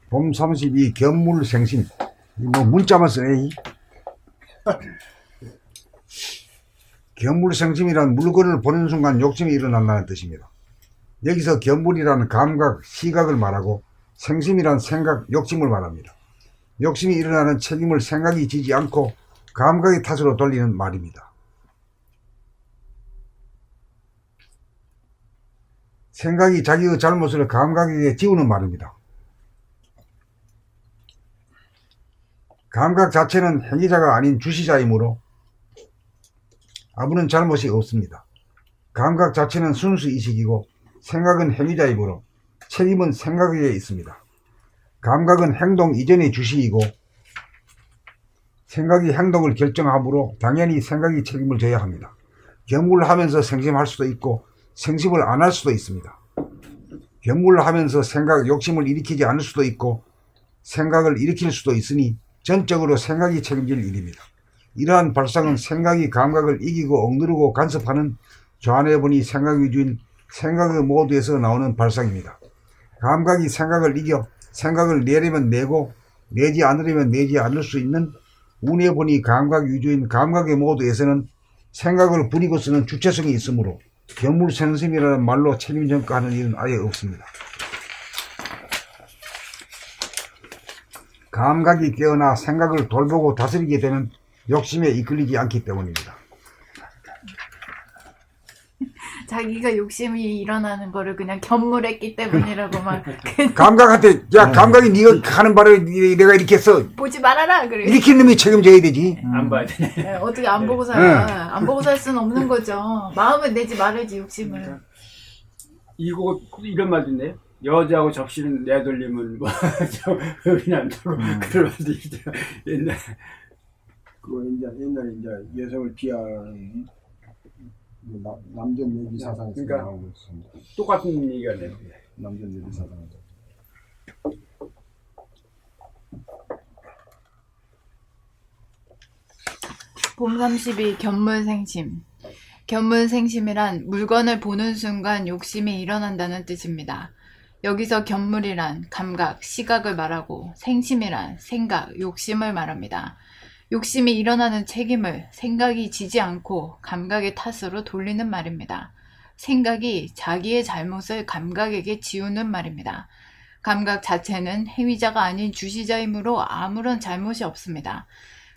봄 32 견물생심. 뭐 문자만 쓰네. 견물생심이란 물건을 보는 순간 욕심이 일어난다는 뜻입니다. 여기서 견물이라는 감각, 시각을 말하고 생심이란 생각, 욕심을 말합니다. 욕심이 일어나는 책임을 생각이 지지 않고 감각의 탓으로 돌리는 말입니다. 생각이 자기의 잘못을 감각에게 지우는 말입니다. 감각 자체는 행위자가 아닌 주시자이므로 아무런 잘못이 없습니다. 감각 자체는 순수의식이고 생각은 행위자이므로 책임은 생각에 있습니다. 감각은 행동 이전의 주시이고 생각이 행동을 결정하므로 당연히 생각이 책임을 져야 합니다. 견물하면서 생심할 수도 있고 생심을 안 할 수도 있습니다. 견물하면서 생각, 욕심을 일으키지 않을 수도 있고 생각을 일으킬 수도 있으니 전적으로 생각이 책임질 일입니다. 이러한 발상은 생각이 감각을 이기고 억누르고 간섭하는 좌뇌분이 생각 위주인 생각의 모드에서 나오는 발상입니다. 감각이 생각을 이겨 생각을 내려면 내고 내지 않으려면 내지 않을 수 있는 우뇌분이 감각 위주인 감각의 모드에서는 생각을 부리고 쓰는 주체성이 있으므로 견물생심이라는 말로 책임 전가하는 일은 아예 없습니다. 감각이 깨어나 생각을 돌보고 다스리게 되면 욕심에 이끌리지 않기 때문입니다. 자기가 욕심이 일어나는 거를 그냥 견물했기 때문이라고만 감각한테 야 감각이 네가 하는 바를 내가 이렇게 했어 보지 말아라 그래. 일으킨 놈이 책임져야 되지. 안 봐야 되네. 네, 어떻게 안 보고 살아? 안 보고 살 수는 없는 거죠. 마음을 내지 말아야지 욕심을. 이거 이런 말도 있네요. 여자하고 접시는 내돌리면 뭐저 의미난다고 그런 말도 있죠. 옛날 그거 이제 옛날에 이제 여성을 비하하는 남전 내비 사상에서 그러니까 나오고 있습니다. 똑같은 얘기가 네요. 남전 내비 사상에서. 봄 32 견물생심. 견물생심이란 물건을 보는 순간 욕심이 일어난다는 뜻입니다. 여기서 견물이란 감각, 시각을 말하고 생심이란 생각, 욕심을 말합니다. 욕심이 일어나는 책임을 생각이 지지 않고 감각의 탓으로 돌리는 말입니다. 생각이 자기의 잘못을 감각에게 지우는 말입니다. 감각 자체는 행위자가 아닌 주시자이므로 아무런 잘못이 없습니다.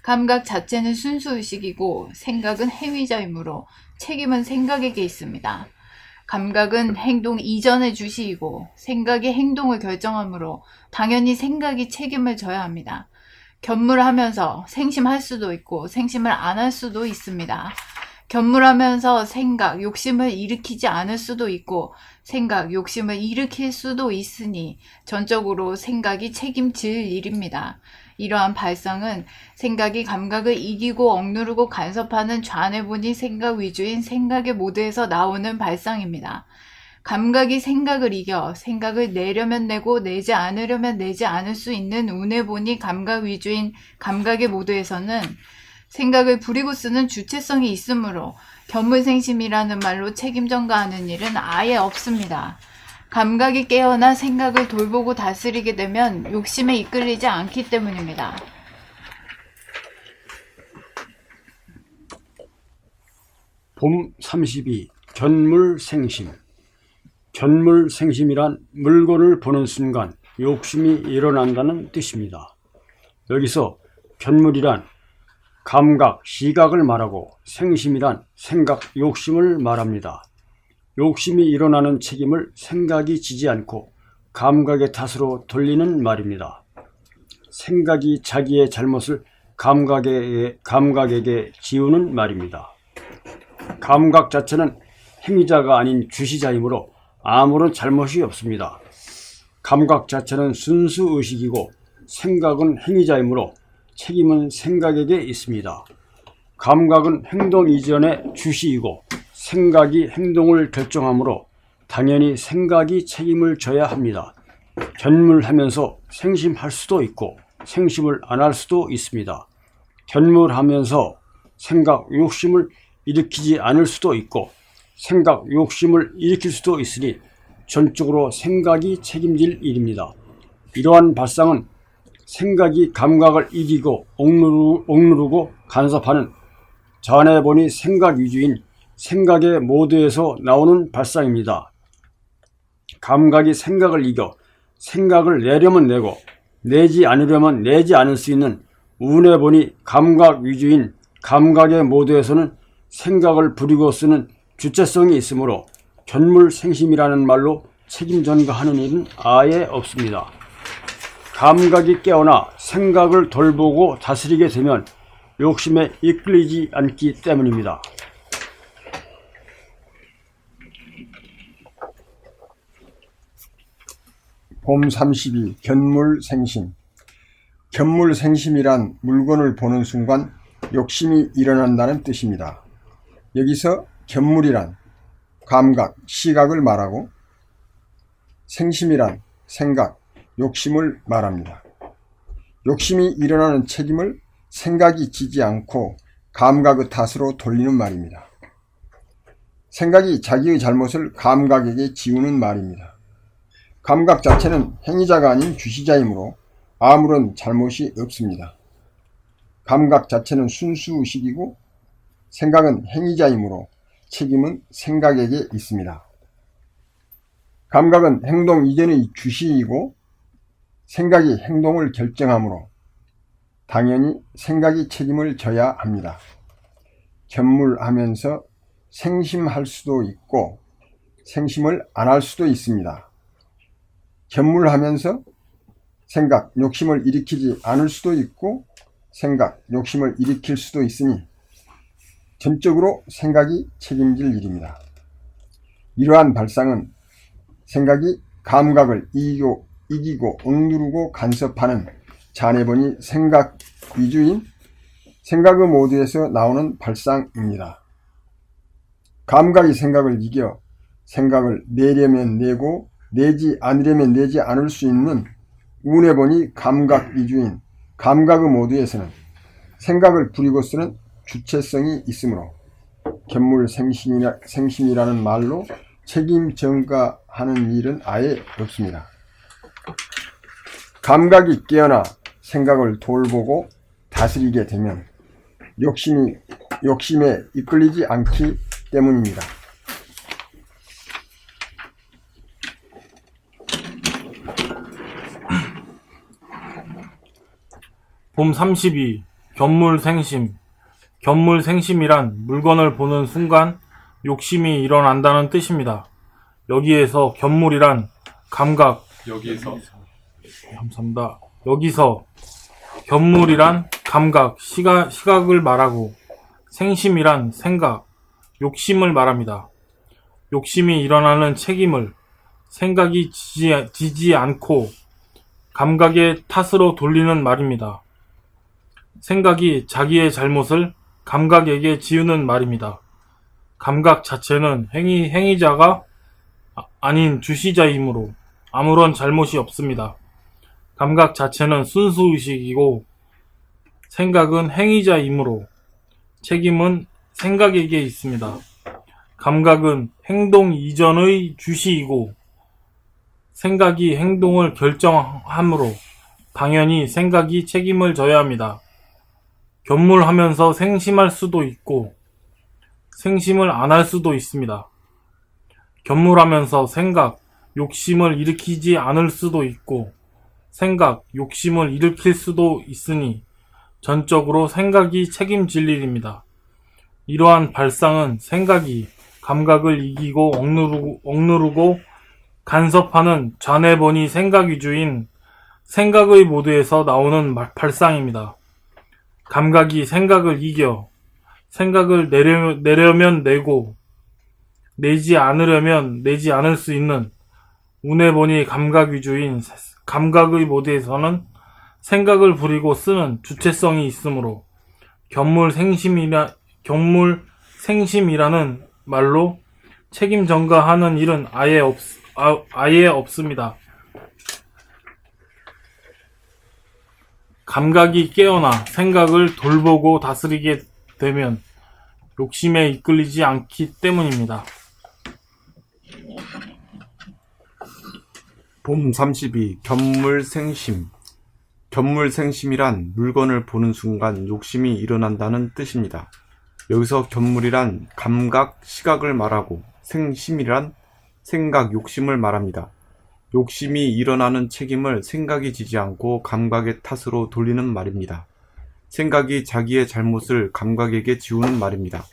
감각 자체는 순수의식이고 생각은 행위자이므로 책임은 생각에게 있습니다. 감각은 행동 이전의 주시이고 생각이 행동을 결정하므로 당연히 생각이 책임을 져야 합니다. 견물하면서 생심할 수도 있고 생심을 안 할 수도 있습니다. 견물하면서 생각, 욕심을 일으키지 않을 수도 있고 생각, 욕심을 일으킬 수도 있으니 전적으로 생각이 책임질 일입니다. 이러한 발상은 생각이 감각을 이기고 억누르고 간섭하는 좌뇌분이 생각 위주인 생각의 모드에서 나오는 발상입니다. 감각이 생각을 이겨 생각을 내려면 내고 내지 않으려면 내지 않을 수 있는 우뇌분이 감각 위주인 감각의 모드에서는 생각을 부리고 쓰는 주체성이 있으므로 견물생심이라는 말로 책임 전가하는 일은 아예 없습니다. 감각이 깨어나 생각을 돌보고 다스리게 되면 욕심에 이끌리지 않기 때문입니다. 봄 32 견물생심. 견물생심이란 물건을 보는 순간 욕심이 일어난다는 뜻입니다. 여기서 견물이란 감각, 시각을 말하고 생심이란 생각, 욕심을 말합니다. 욕심이 일어나는 책임을 생각이 지지 않고 감각의 탓으로 돌리는 말입니다. 생각이 자기의 잘못을 감각에게 지우는 말입니다. 감각 자체는 행위자가 아닌 주시자이므로 아무런 잘못이 없습니다. 감각 자체는 순수의식이고 생각은 행위자이므로 책임은 생각에게 있습니다. 감각은 행동 이전의 주시이고 생각이 행동을 결정하므로 당연히 생각이 책임을 져야 합니다. 견물하면서 생심할 수도 있고 생심을 안 할 수도 있습니다. 견물하면서 생각, 욕심을 일으키지 않을 수도 있고 생각, 욕심을 일으킬 수도 있으니 전적으로 생각이 책임질 일입니다. 이러한 발상은 생각이 감각을 이기고 억누르고 간섭하는 전해보니 생각 위주인 생각의 모드에서 나오는 발상입니다. 감각이 생각을 이겨 생각을 내려면 내고 내지 않으려면 내지 않을 수 있는 운해보니 감각 위주인 감각의 모드에서는 생각을 부리고 쓰는 주체성이 있으므로 견물생심이라는 말로 책임 전가하는 일은 아예 없습니다. 감각이 깨어나 생각을 돌보고 다스리게 되면 욕심에 이끌리지 않기 때문입니다. 봄 32 견물생심. 견물생심이란 물건을 보는 순간 욕심이 일어난다는 뜻입니다. 여기서 견물이란 감각, 시각을 말하고 생심이란 생각, 욕심을 말합니다. 욕심이 일어나는 책임을 생각이 지지 않고 감각의 탓으로 돌리는 말입니다. 생각이 자기의 잘못을 감각에게 지우는 말입니다. 감각 자체는 행위자가 아닌 주시자이므로 아무런 잘못이 없습니다. 감각 자체는 순수의식이고 생각은 행위자이므로 책임은 생각에게 있습니다. 감각은 행동 이전의 주시이고 생각이 행동을 결정하므로 당연히 생각이 책임을 져야 합니다. 견물하면서 생심할 수도 있고 생심을 안 할 수도 있습니다. 견물하면서 생각, 욕심을 일으키지 않을 수도 있고 생각, 욕심을 일으킬 수도 있으니 전적으로 생각이 책임질 일입니다. 이러한 발상은 생각이 감각을 이기고 억누르고 간섭하는 자네번이 생각 위주인 생각의 모드에서 나오는 발상입니다. 감각이 생각을 이겨 생각을 내려면 내고 내지 않으려면 내지 않을 수 있는 운해보니 감각 위주인 감각의 모드에서는 생각을 부리고 쓰는 주체성이 있으므로 견물생심이라는 말로 책임 전가하는 일은 아예 없습니다. 감각이 깨어나 생각을 돌보고 다스리게 되면 욕심에 이끌리지 않기 때문입니다. 봄 32 견물생심. 견물생심이란 물건을 보는 순간 욕심이 일어난다는 뜻입니다. 여기에서 견물이란 감각, 감사합니다. 여기서 견물이란 감각, 시각을 말하고 생심이란 생각, 욕심을 말합니다. 욕심이 일어나는 책임을 생각이 지지 않고 감각의 탓으로 돌리는 말입니다. 생각이 자기의 잘못을 감각에게 지우는 말입니다. 감각 자체는 행위자가 아닌 주시자이므로 아무런 잘못이 없습니다. 감각 자체는 순수의식이고 생각은 행위자이므로 책임은 생각에게 있습니다. 감각은 행동 이전의 주시이고 생각이 행동을 결정하므로 당연히 생각이 책임을 져야 합니다. 견물하면서 생심할 수도 있고 생심을 안 할 수도 있습니다. 견물하면서 생각, 욕심을 일으키지 않을 수도 있고 생각, 욕심을 일으킬 수도 있으니 전적으로 생각이 책임질 일입니다. 이러한 발상은 생각이 감각을 이기고 억누르고 간섭하는 좌뇌본이 생각 위주인 생각의 모드에서 나오는 발상입니다. 감각이 생각을 이겨 생각을 내려면 내고 내지 않으려면 내지 않을 수 있는 운해본이 감각 위주인 감각의 모드에서는 생각을 부리고 쓰는 주체성이 있으므로 견물생심이라는 말로 책임 전가하는 일은 아예 없습니다. 감각이 깨어나 생각을 돌보고 다스리게 되면 욕심에 이끌리지 않기 때문입니다. 봄 32 견물생심. 견물생심이란 물건을 보는 순간 욕심이 일어난다는 뜻입니다. 여기서 견물이란 감각, 시각을 말하고 생심이란 생각, 욕심을 말합니다. 욕심이 일어나는 책임을 생각이 지지 않고 감각의 탓으로 돌리는 말입니다. 생각이 자기의 잘못을 감각에게 지우는 말입니다.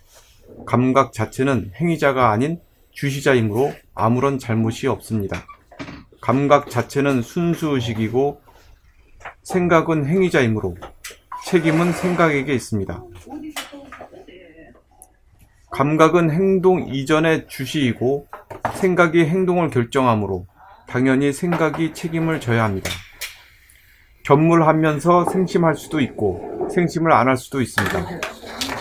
감각 자체는 행위자가 아닌 주시자이므로 아무런 잘못이 없습니다. 감각 자체는 순수의식이고 생각은 행위자이므로 책임은 생각에게 있습니다. 감각은 행동 이전의 주시이고 생각이 행동을 결정하므로 당연히 생각이 책임을 져야 합니다. 견물하면서 생심할 수도 있고 생심을 안 할 수도 있습니다.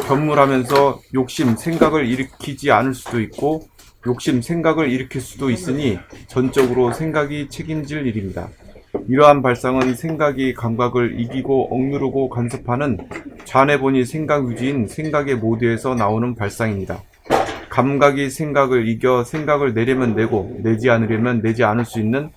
견물하면서 욕심, 생각을 일으키지 않을 수도 있고 욕심, 생각을 일으킬 수도 있으니 전적으로 생각이 책임질 일입니다. 이러한 발상은 생각이 감각을 이기고 억누르고 간섭하는 좌뇌본이 생각 위주인 생각의 모드에서 나오는 발상입니다. 감각이 생각을 이겨 생각을 내려면 내고 내지 않으려면 내지 않을 수 있는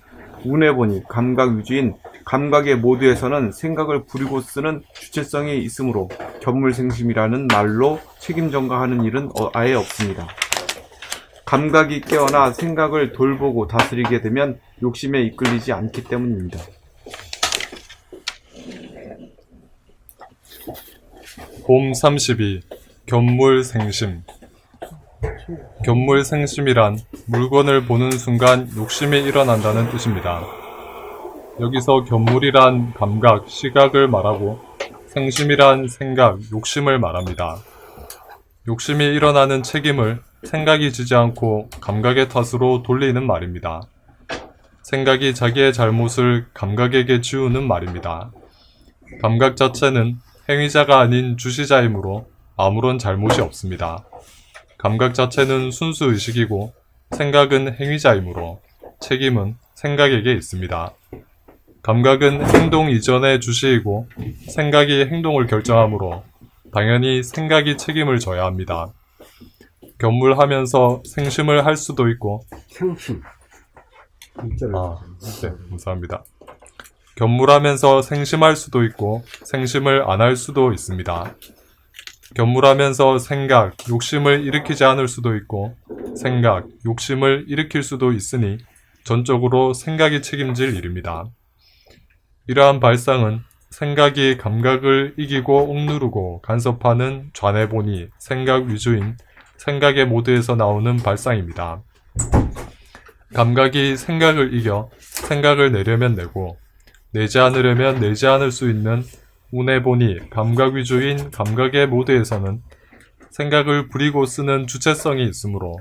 우뇌본이 감각 위주인 감각의 모드에서는 생각을 부리고 쓰는 주체성이 있으므로 견물생심이라는 말로 책임 전가하는 일은 아예 없습니다. 감각이 깨어나 생각을 돌보고 다스리게 되면 욕심에 이끌리지 않기 때문입니다. 봄 32 견물생심. 견물생심이란 물건을 보는 순간 욕심이 일어난다는 뜻입니다. 여기서 견물이란 감각, 시각을 말하고 생심이란 생각, 욕심을 말합니다. 욕심이 일어나는 책임을 생각이 지지 않고 감각의 탓으로 돌리는 말입니다. 생각이 자기의 잘못을 감각에게 지우는 말입니다. 감각 자체는 행위자가 아닌 주시자이므로 아무런 잘못이 없습니다. 감각 자체는 순수의식이고 생각은 행위자이므로 책임은 생각에게 있습니다. 감각은 행동 이전의 주시이고 생각이 행동을 결정하므로 당연히 생각이 책임을 져야 합니다. 견물하면서 생심을 할 수도 있고 생심. 네, 감사합니다. 견물하면서 생심할 수도 있고 생심을 안 할 수도 있습니다. 견물하면서 생각, 욕심을 일으키지 않을 수도 있고 생각, 욕심을 일으킬 수도 있으니 전적으로 생각이 책임질 일입니다. 이러한 발상은 생각이 감각을 이기고 억누르고 간섭하는 좌뇌본이 생각 위주인 생각의 모드에서 나오는 발상입니다. 감각이 생각을 이겨 생각을 내려면 내고 내지 않으려면 내지 않을 수 있는 우뇌본이 감각 위주인 감각의 모드에서는 생각을 부리고 쓰는 주체성이 있으므로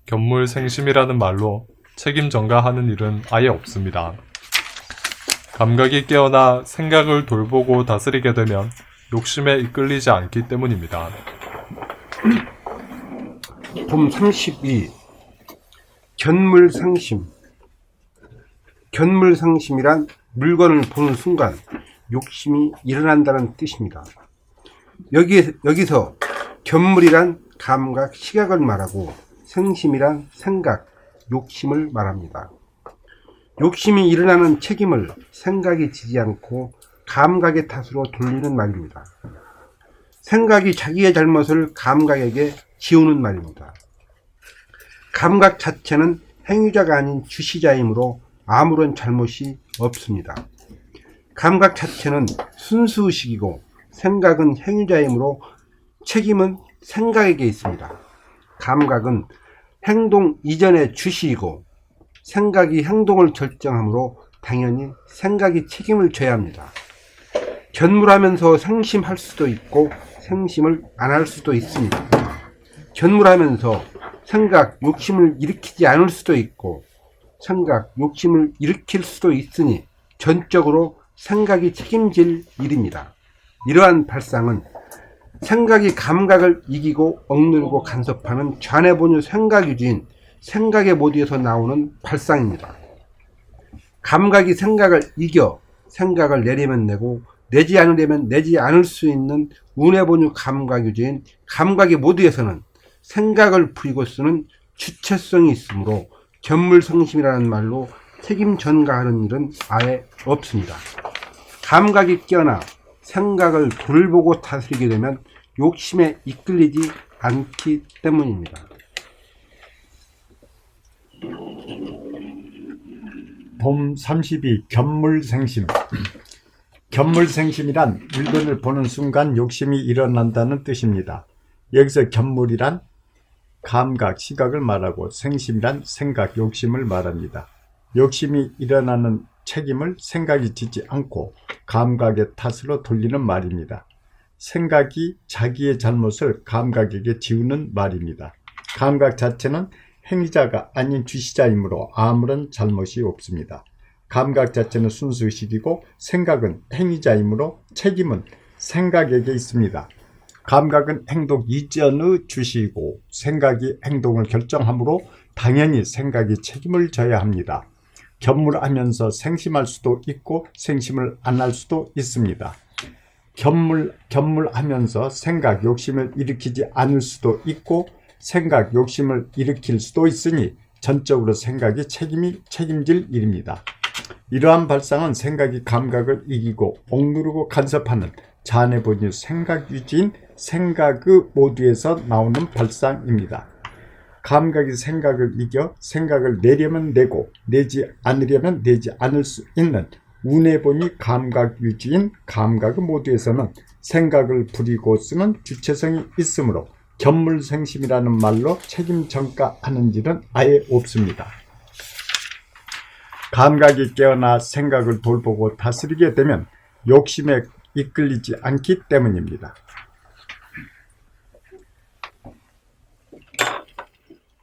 견물생심이라는 말로 책임 전가하는 일은 아예 없습니다. 감각이 깨어나 생각을 돌보고 다스리게 되면 욕심에 이끌리지 않기 때문입니다. 봄 32 견물상심. 견물상심이란 물건을 보는 순간 욕심이 일어난다는 뜻입니다. 여기서 견물이란 감각, 시각을 말하고 생심이란 생각, 욕심을 말합니다. 욕심이 일어나는 책임을 생각이 지지 않고 감각의 탓으로 돌리는 말입니다. 생각이 자기의 잘못을 감각에게 지우는 말입니다. 감각 자체는 행위자가 아닌 주시자이므로 아무런 잘못이 없습니다. 감각 자체는 순수의식이고 생각은 행위자이므로 책임은 생각에게 있습니다. 감각은 행동 이전의 주시이고 생각이 행동을 결정하므로 당연히 생각이 책임을 져야 합니다. 견물하면서 생심할 수도 있고 생심을 안 할 수도 있습니다. 견물하면서 생각, 욕심을 일으키지 않을 수도 있고 생각, 욕심을 일으킬 수도 있으니 전적으로 생각이 책임질 일입니다. 이러한 발상은 생각이 감각을 이기고 억누르고 간섭하는 좌뇌본유 생각 유지인 생각의 모드에서 나오는 발상입니다. 감각이 생각을 이겨 생각을 내리면 내고 내지 않으려면 내지 않을 수 있는 우뇌본유 감각 유지인 감각의 모드에서는 생각을 부리고 쓰는 주체성이 있으므로 견물성심이라는 말로 책임 전가하는 일은 아예 없습니다. 감각이 뛰어나 생각을 돌보고 다스리게 되면 욕심에 이끌리지 않기 때문입니다. 봄 32 견물생심. 견물생심이란 물건을 보는 순간 욕심이 일어난다는 뜻입니다. 여기서 견물이란 감각, 시각을 말하고 생심이란 생각, 욕심을 말합니다. 욕심이 일어나는 책임을 생각이 지지 않고 감각의 탓으로 돌리는 말입니다. 생각이 자기의 잘못을 감각에게 지우는 말입니다. 감각 자체는 행위자가 아닌 주시자이므로 아무런 잘못이 없습니다. 감각 자체는 순수의식이고 생각은 행위자이므로 책임은 생각에게 있습니다. 감각은 행동 이전의 주시이고 생각이 행동을 결정하므로 당연히 생각이 책임을 져야 합니다. 견물하면서 생심할 수도 있고 생심을 안 할 수도 있습니다. 견물하면서 생각, 욕심을 일으키지 않을 수도 있고 생각, 욕심을 일으킬 수도 있으니 전적으로 생각이 책임질 일입니다. 이러한 발상은 생각이 감각을 이기고 억누르고 간섭하는 자내본유 생각유지인 생각의 모두에서 나오는 발상입니다. 감각이 생각을 이겨 생각을 내려면 내고 내지 않으려면 내지 않을 수 있는 운해본이 감각유지인 감각의 모두에서는 생각을 부리고 쓰는 주체성이 있으므로 견물생심이라는 말로 책임 전가하는 일은 아예 없습니다. 감각이 깨어나 생각을 돌보고 다스리게 되면 욕심에 이끌리지 않기 때문입니다.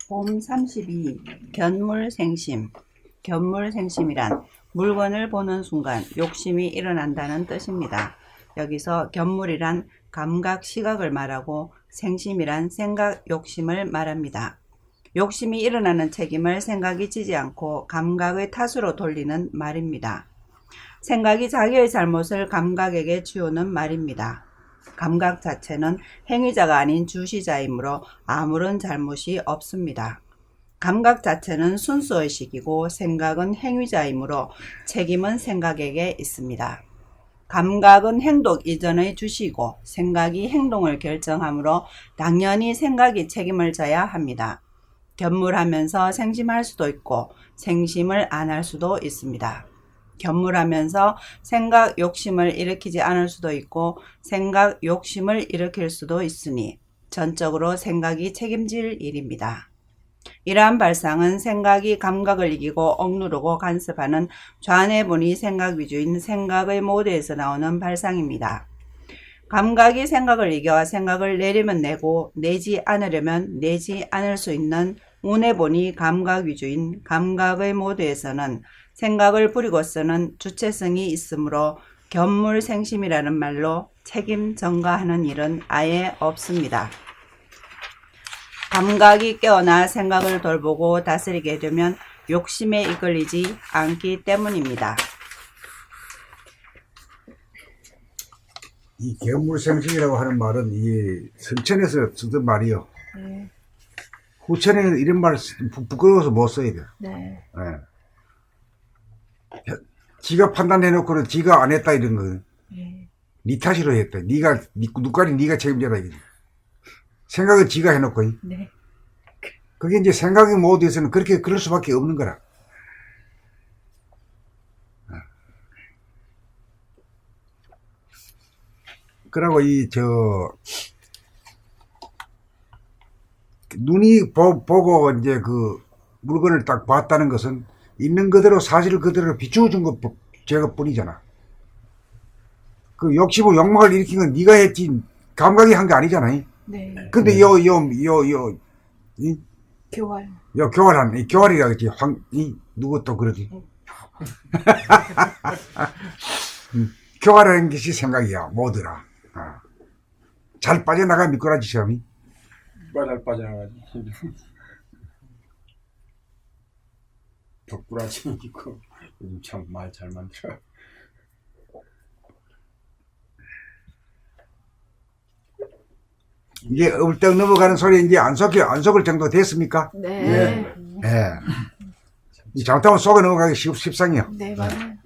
봄 32 견물생심. 견물생심이란 물건을 보는 순간 욕심이 일어난다는 뜻입니다. 여기서 견물이란 감각, 시각을 말하고 생심이란 생각, 욕심을 말합니다. 욕심이 일어나는 책임을 생각이 지지 않고 감각의 탓으로 돌리는 말입니다. 생각이 자기의 잘못을 감각에게 지우는 말입니다. 감각 자체는 행위자가 아닌 주시자이므로 아무런 잘못이 없습니다. 감각 자체는 순수의식이고 생각은 행위자이므로 책임은 생각에게 있습니다. 감각은 행동 이전의 주시고 생각이 행동을 결정하므로 당연히 생각이 책임을 져야 합니다. 견물하면서 생심할 수도 있고 생심을 안 할 수도 있습니다. 견물하면서 생각, 욕심을 일으키지 않을 수도 있고 생각, 욕심을 일으킬 수도 있으니 전적으로 생각이 책임질 일입니다. 이러한 발상은 생각이 감각을 이기고 억누르고 간섭하는 좌뇌본이 생각 위주인 생각의 모드에서 나오는 발상입니다. 감각이 생각을 이겨 생각을 내려면 내고 내지 않으려면 내지 않을 수 있는 운해본이 감각 위주인 감각의 모드에서는 생각을 부리고 쓰는 주체성이 있으므로 견물생심이라는 말로 책임 전가하는 일은 아예 없습니다. 감각이 깨어나 생각을 돌보고 다스리게 되면 욕심에 이끌리지 않기 때문입니다. 이 견물생심이라고 하는 말은 이 성천에서 쓰던 말이요. 네. 후천에는 이런 말 부끄러워서 못 써야 돼. 네. 네. 지가 판단해놓고는 지가 안 했다 이런 거. 네. 니 탓으로 했다. 누가리 니가 책임져라 이거지. 생각은 지가 해놓고. 네. 그게 이제 생각의 모드에서는 그럴 수밖에 없는 거라. 그러고 눈이 보고 이제 그 물건을 딱 봤다는 것은 있는 그대로 사실 그대로 비추어준 것 제가 뿐이잖아. 그 욕심을 욕망을 일으킨 건 네가 했지 감각이 한 게 아니잖아. 네. 근데 교활이라 그랬지. 누구 또 그러지. 교활하는 것이 생각이야, 모두라. 잘 빠져나가 미꾸라지 시험이. 잘 빠져나가지. 덕꾸라지는 있고, 요즘 참 말 잘 만들어. 이제 얼떡 넘어가는 소리 이제 안 속을 정도 됐습니까? 네. 예. 이 잘못하면 속에 넘어가기 쉽상이야. 네, 맞아요.